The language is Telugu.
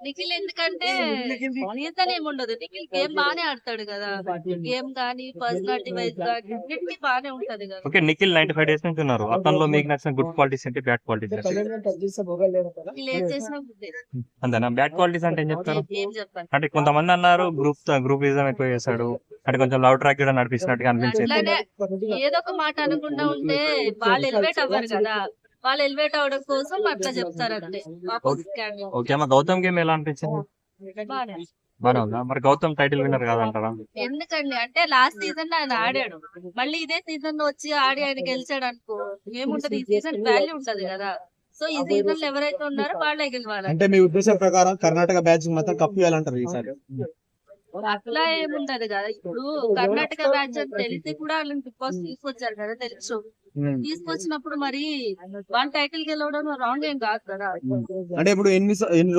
నిఖిల్ ఎందుకంటే రీజన్ ఏముండదు. నిఖిల్ గేమ్ బానే ఆడతాడు కదా. గేమ్ గానీ, పర్సనాలిటీ వైజ్ గానీ అన్నిటికీ బానే ఉంటది కదా. ఓకే, నిఖిల్ 95 డేస్ నుంచి ఉన్నారు. అతనిలో మీకు నచ్చిన గుడ్ క్వాలిటీస్ ఏంటి, బ్యాడ్ క్వాలిటీస్ ఏంటి? నిఖిల్ ఏం చేసినా గుడ్డే. అంతేనా? బ్యాడ్ క్వాలిటీస్ అంటే ఏం చెప్తారు? ఏం చెప్పాలి. అంటే కొంతమంది అన్నారు గ్రూపిజం ఎక్కువ చేశాడు, అంటే కొంచెం లవ్ ట్రాక్ కూడా నడిపిస్తున్నట్టుగా అనిపించింది. అట్లానే ఏదో ఒక మాట అనకుండా ఉంటే వాళ్ళు ఎలివేట్ అవ్వరు కదా. వాళ్ళు ఎలివేట్ అవడం కోసం అట్లా చెప్తారు అంతే. ఆపోజిట్ క్యాండిడేట్ ఓకే అమ్మ, గౌతమ్ గేమ్ ఎలా అనిపించింది? బానే. బానే ఉందా? మరి గౌతమ్ టైటిల్ విన్నర్ కాదంటారా? ఎందుకండి అంటే లాస్ట్ సీజన్ లో ఆయన ఆడాడు. మళ్ళీ ఇదే సీజన్ లో వచ్చి ఆడి ఆయన గెలిచాడు అనుకో ఏముంటది, ఈ సీజన్ వాల్యూ ఉంటది కదా. సో ఈ సీజన్ లో ఎవరైతే ఉన్నారో వాళ్ళే గెలవాలి. అంటే మీ ఉద్దేశం ప్రకారం కర్ణాటక బ్యాచ్ మొత్తం కప్ ఇవ్వాలంటారు ఈసారి? అట్లా ఏముంటది కదా. ఇప్పుడు కర్ణాటక బ్యాచ్ అని తెలిసి కూడా వాళ్ళని బిగ్ బాస్ తీసుకొచ్చారు కదా. తెలుసు తీసుకొచ్చినప్పుడు మరి వన్ టైటిల్ గెలవడం రాంగ్ ఏం కాదు కదా. అంటే ఇప్పుడు ఎన్ని